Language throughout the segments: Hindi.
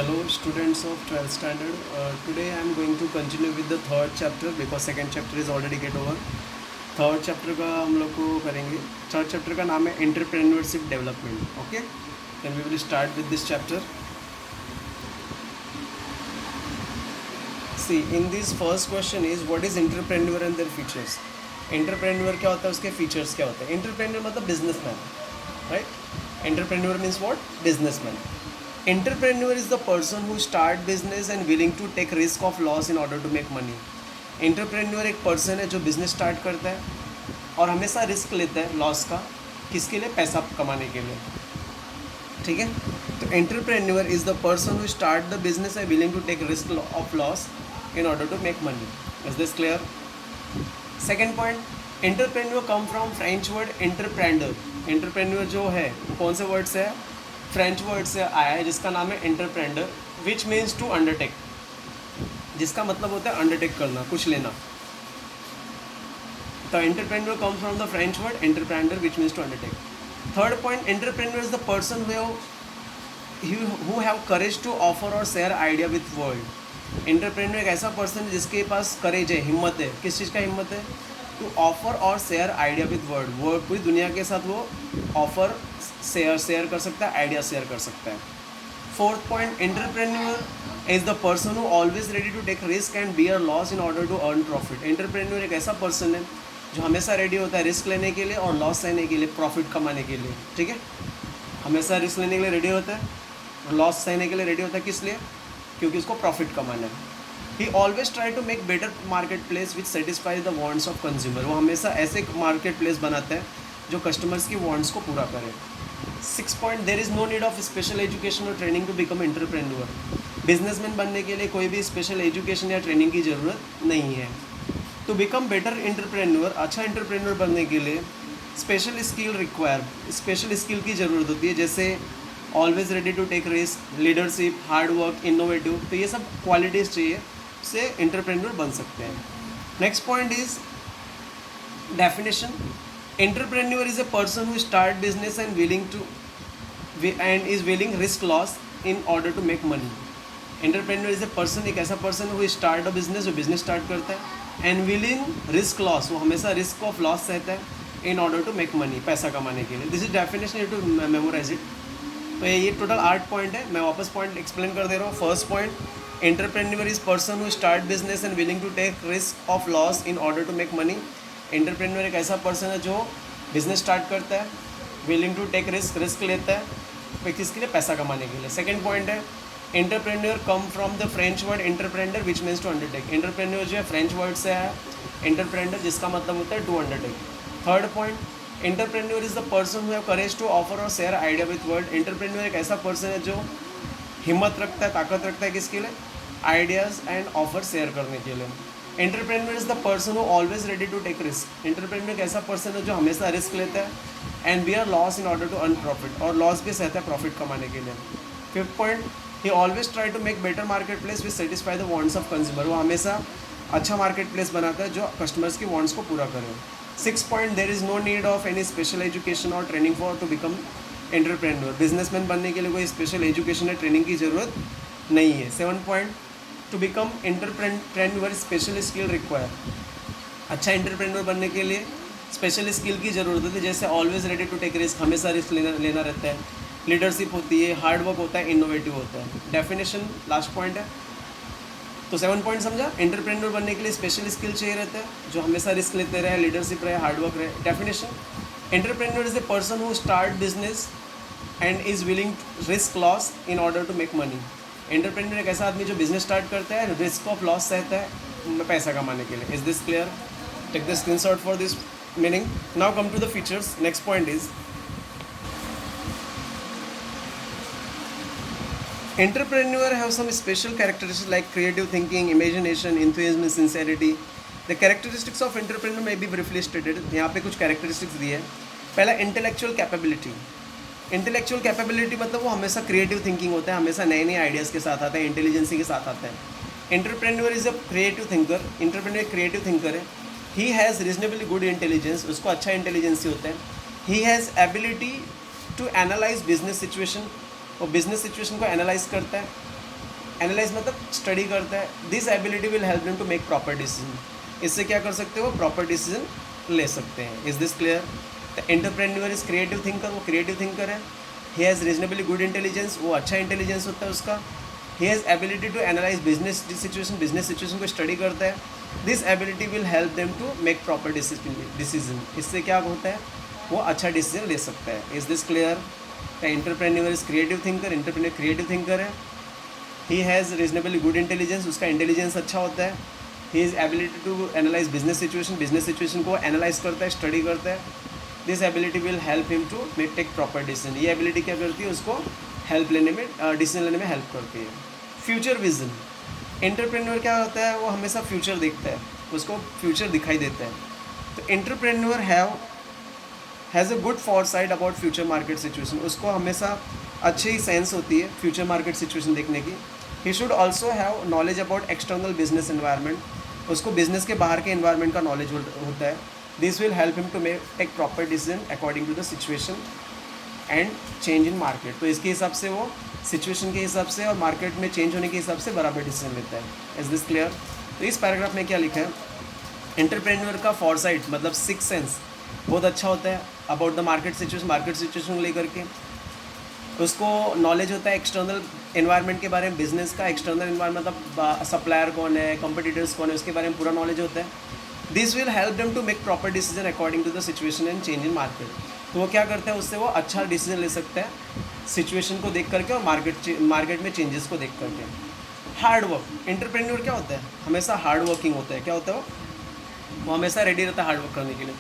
Hello students of 12th standard. Today I am going to continue with the third chapter because second chapter is already get over. Third chapter का हम लोग को करेंगे. थर्ड चैप्टर का नाम है entrepreneurship development. Okay, then we will start with this chapter. See in this first question is what is entrepreneur and their features. Entrepreneur क्या होता है, उसके फीचर्स क्या होते हैं. एंटरप्रेन्योर मतलब businessman, right. Entrepreneur means what, businessman. Entrepreneur is the person who start business and willing to take risk of loss in order to make money. Entrepreneur एक पर्सन है जो बिजनेस स्टार्ट करता है और हमेशा रिस्क लेता है लॉस का. किसके लिए? पैसा कमाने के लिए. ठीक है, तो entrepreneur is the person who start the business and willing to take risk of loss in order to make money. Is this clear? Second point, entrepreneur come from French word entrepreneur. Entrepreneur जो है कौन से वर्ड से है? फ्रेंच वर्ड से आया है जिसका नाम है entrepreneur, which means to undertake, जिसका मतलब होता है अंडरटेक करना, कुछ लेना. तो entrepreneur comes from the French word entrepreneur which means to undertake. Third point, entrepreneur is the person who have courage to offer और share idea with world. Entrepreneur एक ऐसा पर्सन है जिसके पास करेज है, हिम्मत है. किस चीज़ का हिम्मत है? टू ऑफर और शेयर आइडिया विथ वर्ल्ड. पूरी दुनिया के साथ वो ऑफर शेयर कर सकता है, आइडिया शेयर कर सकता है. Fourth point, entrepreneur is the person who always ready to take risk and bear loss in order to earn profit. Entrepreneur एक ऐसा पर्सन है जो हमेशा रेडी होता है रिस्क लेने के लिए और लॉस लेने के लिए, प्रॉफिट कमाने के लिए. ठीक है, हमेशा रिस्क लेने के लिए रेडी होता है और लॉस सहने के लिए रेडी होता है. किस लिए? क्योंकि उसको प्रॉफिट कमाना है. He always try to make better market place which satisfies the wants of consumer. वो हमेशा ऐसे मार्केट प्लेस बनाता है जो कस्टमर्स की वांट्स को पूरा करे. Six point, there is no need of special education और training to become entrepreneur. Businessman बनने के लिए कोई भी स्पेशल एजुकेशन या ट्रेनिंग की ज़रूरत नहीं है. टू बिकम बेटर एंटरप्रेन्योर, अच्छा एंटरप्रेन्योर बनने के लिए special skill require, special skill की ज़रूरत होती है, जैसे always ready to take risk, leadership, hard work, innovative. तो ये सब क्वालिटीज़ चाहिए, से एंटरप्रेन्योर बन सकते हैं. Next point is definition. Entrepreneur is a person who start business and is willing risk loss in order to make money. Entrepreneur is a person, एक ऐसा person who start a business, जो business start करता है, and willing risk loss, वो हमेशा risk of loss सहता है in order to make money, पैसा कमाने के लिए. This is definition, you have to memorize it. तो ये टोटल 8 पॉइंट है. मैं वापस पॉइंट एक्सप्लेन कर दे रहा हूँ. First point, entrepreneur is person who start business and willing to take risk of loss in order to make money. Entrepreneur एक ऐसा पर्सन है जो बिजनेस स्टार्ट करता है, विलिंग टू टेक रिस्क लेता है किसके लिए? पैसा कमाने के लिए. सेकंड पॉइंट है, entrepreneur come from the French word entrepreneur which means to undertake. Entrepreneur जो है फ्रेंच वर्ड से है एंटरप्रेन्योर, जिसका मतलब होता है to undertake. Third point, entrepreneur is the person who have courage to offer और share idea with world. Entrepreneur एक ऐसा पर्सन है जो हिम्मत रखता है, ताकत रखता है किसके लिए? आइडियाज़ एंड ऑफर शेयर करने के लिए. Entrepreneur is the person who always ready to take risk. Entrepreneur एक ऐसा पर्सन है जो हमेशा रिस्क लेता है and bear loss in order to earn profit, और लॉस भी सहता है प्रॉफिट कमाने के लिए. Fifth point, he always try to make better market place which satisfy the wants of consumer. वो हमेशा अच्छा मार्केट प्लेस बनाता है जो कस्टमर्स की वांट्स को पूरा करे. Six point, there is no need of any special education और training for to become entrepreneur. Businessman बनने के लिए कोई स्पेशल एजुकेशन या ट्रेनिंग की ज़रूरत नहीं है. Seven point, to become entrepreneur special skill require. अच्छा एंटरप्रेन्योर बनने के लिए स्पेशल स्किल की ज़रूरत होती है, जैसे always ready to take risk, हमेशा रिस्क लेना रहता है, लीडरशिप होती है, हार्ड वर्क होता है, इनोवेटिव होता है. डेफिनेशन लास्ट पॉइंट है. तो 7 पॉइंट समझा. एंटरप्रेन्योर बनने के लिए स्पेशल स्किल चाहिए रहता है, जो हमेशा रिस्क लेते रहे, लीडरशिप रहे, हार्ड वर्क रहे. Definition, entrepreneur is a person who start business and is willing risk loss in order to make money. Entrepreneur एक ऐसा आदमी जो बिजनेस स्टार्ट करता है, रिस्क ऑफ लॉस सहता है पैसा कमाने के लिए. Is this clear? Take the screenshot for this meaning. Now come to the features. Next point is entrepreneur have some special characteristics like creative thinking, imagination, enthusiasm, sincerity. The characteristics of entrepreneur may be briefly stated. यहाँ पे कुछ कैरेक्टरिस्टिक्स दिए हैं. पहला, इंटेलेक्चुअल कैपेबिलिटी. इंटेलेक्चुअल कैपेबिलिटी मतलब वो हमेशा क्रिएटिव थिंकिंग होता है, हमेशा नए नए आइडियाज़ के साथ आता है, इंटेलिजेंसी के साथ आता है. Entrepreneur is a creative thinker. Entrepreneur creative thinker है. He has reasonably good intelligence, उसको अच्छा इंटेलिजेंसी होता है. He has ability to analyse business situation, वो बिजनेस सिचुएशन को एनालाइज करता है. एनालाइज मतलब स्टडी करता है. This ability will help him to make proper decision. इससे क्या कर सकते हो, प्रॉपर डिसीजन ले सकते हैं. Is this clear? The entrepreneur is creative thinker. वो क्रिएटिव थिंकर है. He has reasonably good intelligence. वो अच्छा इंटेलिजेंस होता है उसका. He has ability to analyse business situation को स्टडी करता है. This ability will help them to make proper decision. इससे क्या होता है, वो अच्छा डिसीजन ले सकता है. Is this clear? The entrepreneur is creative thinker. Entrepreneur creative thinker है. He has reasonably good intelligence. उसका इंटेलिजेंस अच्छा होता है. He is ability to analyse business situation को एनालाइज करता है, स्टडी करता है. This ability will help him to make take proper decision. ये एबिलिटी क्या करती है, उसको हेल्प लेने में, डिसीजन लेने में हेल्प करती है. Future vision. एंटरप्रेन्योर क्या होता है, वो हमेशा फ्यूचर देखता है, उसको फ्यूचर दिखाई देता है. तो entrepreneur has a good Forsyte about future market situation. उसको हमेशा अच्छी सेंस होती है फ्यूचर मार्केट सिचुएशन देखने की. He should also have knowledge about external business environment. उसको बिजनेस के बाहर के एनवायरनमेंट का नॉलेज होता है. This will help him to make take proper decision according to the situation and change in market. तो इसके हिसाब से वो सिचुएशन के हिसाब से और मार्केट में चेंज होने के हिसाब से बराबर डिसीजन लेता है. Is this clear? तो इस पैराग्राफ में क्या लिखा है, एंटरप्रेन्योर का फॉरसाइट मतलब सिक्स सेंस बहुत अच्छा होता है अबाउट द मार्केट सिचुएशन लेकर के. उसको नॉलेज होता है एक्सटर्नल एनवायरनमेंट के बारे में, बिजनेस का एक्सटर्नल एनवायरनमेंट मतलब सप्लायर कौन है, कंपटीटर्स कौन है, उसके बारे में पूरा नॉलेज होता है. This will help them to make proper decision according to the situation and change in market. तो वो क्या करता है, उससे वो अच्छा डिसीजन ले सकता है सिचुएशन को देख करके और मार्केट में चेंजेस को देख करके. Hard work. एंटरप्रेन्योर क्या होता है, हमेशा हार्ड वर्किंग होता है. क्या होता है वो हमेशा रेडी रहता है हार्ड वर्क करने के लिए.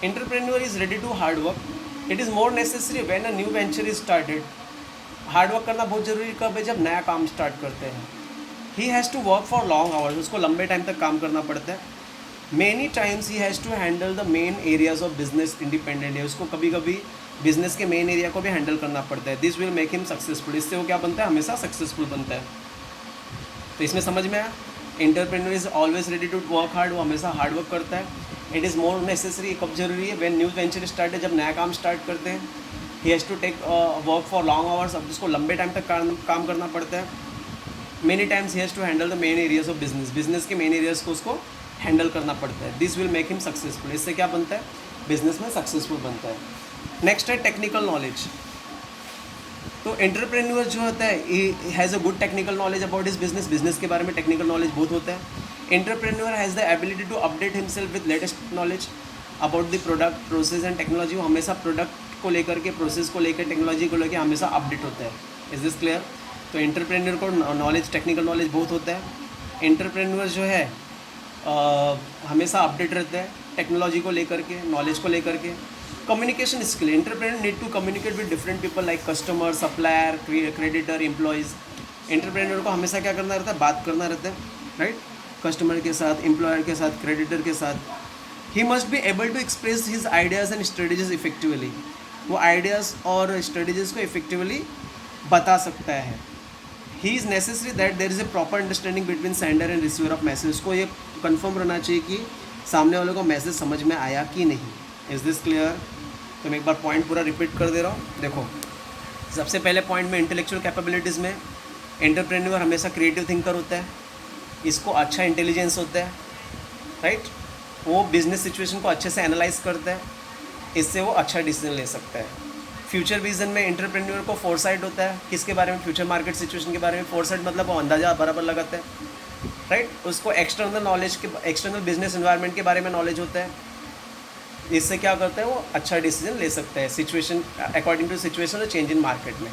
Entrepreneur is ready to hard work. It is more necessary when a new venture is started. Hard work करना बहुत ज़रूरी कब है, जब नया काम स्टार्ट करते हैं. He has to work for long hours. उसको लंबे टाइम तक काम करना पड़ता है. Many times he has to handle the main areas of business independently. उसको कभी कभी बिजनेस के मेन एरिया को भी हैंडल करना पड़ता है. This will make him successful. इससे वो क्या बनता है, हमेशा सक्सेसफुल बनता है. तो इसमें समझ में आया, entrepreneur is always ready to work hard. वो हमेशा हार्ड वर्क करता है. इट इज़ मोर नेसेसरी, कब जरूरी है, व्हेन न्यू वेंचर स्टार्ट है, जब नया काम स्टार्ट करते हैं. He has to take work for long hours. अब उसको लंबे टाइम तक काम करना पड़ता है. Many times he has to handle the main areas of business के मेन एरियाज को उसको हैंडल करना पड़ता है. This will make him successful. इससे क्या बनता है, बिजनेस में सक्सेसफुल बनता है. नेक्स्ट है टेक्निकल नॉलेज. तो एंटरप्रेन्योर जो होता है, he has a good technical knowledge about his business के बारे में टेक्निकल नॉलेज बहुत होता है. Entrepreneur has the ability to update himself with latest knowledge about the product, process and technology. वो हमेशा प्रोडक्ट को लेकर के, प्रोसेस को लेकर, टेक्नोलॉजी को लेकर हमेशा अपडेट होता है. Is this clear? तो एंटरप्रेन्योर को नॉलेज, टेक्निकल नॉलेज बहुत होता है. एंटरप्रेन्योर जो है हमेशा अपडेट रहता है टेक्नोलॉजी को लेकर के, नॉलेज को लेकर के. Communication skill. Entrepreneur need to communicate with different people like customer, supplier, creditor, employees. Entrepreneur को हमेशा क्या करना रहता है, बात करना रहता है, राइट, कस्टमर के साथ, एम्प्लॉयर के साथ, क्रेडिटर के साथ. He must be able to express his ideas and strategies effectively. वो आइडियाज़ और स्ट्रेटेजीज को इफेक्टिवली बता सकता है. He is necessary that there is a proper understanding between sender and receiver of message. उसको ये कन्फर्म रहना चाहिए कि सामने वाले को मैसेज समझ में आया कि नहीं. Is this clear? तो मैं एक बार पॉइंट पूरा रिपीट कर दे रहा हूँ. देखो, सबसे पहले पॉइंट में इंटेलेक्चुअल कैपेबिलिटीज़ में एंटरप्रेन्योर हमेशा क्रिएटिव थिंकर होता है. इसको अच्छा इंटेलिजेंस होता है, राइट. वो बिजनेस सिचुएशन को अच्छे से एनालाइज करता है. इससे वो अच्छा डिसीजन ले सकता है. फ्यूचर विजन में एंटरप्रेन्योर को फोरसाइट होता है. किसके बारे में, फ्यूचर मार्केट सिचुएशन के बारे में. फोरसाइट मतलब वो अंदाज़ा बराबर लगाता है, राइट. उसको एक्सटर्नल नॉलेज के, एक्सटर्नल बिजनेस एनवायरनमेंट के बारे में नॉलेज होता है. इससे क्या करता है, वो अच्छा डिसीजन ले सकता है सिचुएशन, अकॉर्डिंग टू सिचुएशन और चेंज इन मार्केट में.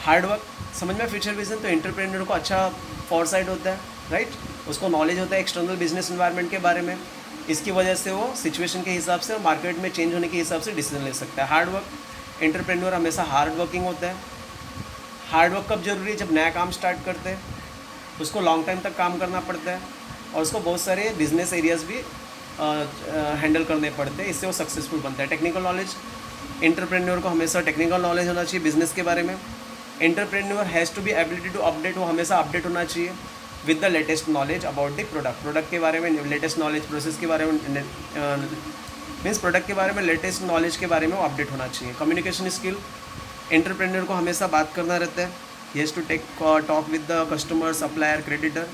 हार्ड वर्क समझ में, फ्यूचर विजन. तो एंटरप्रेन्योर को अच्छा फॉरसाइट होता है, राइट. उसको नॉलेज होता है एक्सटर्नल बिजनेस एनवायरनमेंट के बारे में. इसकी वजह से वो सिचुएशन के हिसाब से और मार्केट में चेंज होने के हिसाब से डिसीजन ले सकता है. Hard work. एंटरप्रेन्योर हमेशा हार्ड वर्किंग होता है. हार्ड वर्क कब जरूरी है, जब नया काम स्टार्ट करते हैं. उसको लॉन्ग टाइम तक काम करना पड़ता है और उसको बहुत सारे बिजनेस एरियाज भी हैंडल करने पड़ते हैं. इससे वो सक्सेसफुल बनता है. Technical knowledge. एंटरप्रेन्योर को हमेशा टेक्निकल नॉलेज होना चाहिए बिजनेस के बारे में. Entrepreneur has to be ability to update. वो हमेशा अपडेट होना चाहिए with the latest knowledge about the product के बारे में, लेटेस्ट नॉलेज, प्रोसेस के बारे में, मीन्स प्रोडक्ट के बारे में लेटेस्ट नॉलेज के बारे में वो अपडेट होना चाहिए. Communication skill. एंटरप्रेन्योर को हमेशा बात करना रहता है. he has to talk with the customer, supplier, creditor.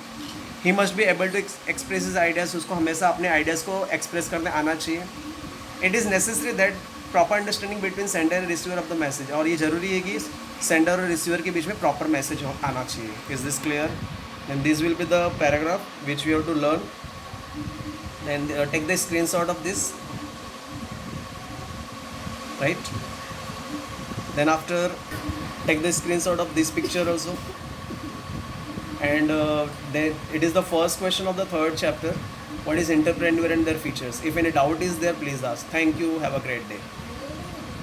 He must be able to express his ideas. उसको हमेशा अपने ideas को express करने आना चाहिए. It is necessary that proper understanding between sender and receiver of the message. और ये ज़रूरी है कि sender और receiver के बीच में proper message आना चाहिए. Is this clear? And this will be the paragraph which we have to learn. And take the screenshot of this, right? Then after, take the screenshot of this picture also. And then it is the first question of the third chapter. What is entrepreneur and their features? If any doubt is there, please ask. Thank you. Have a great day.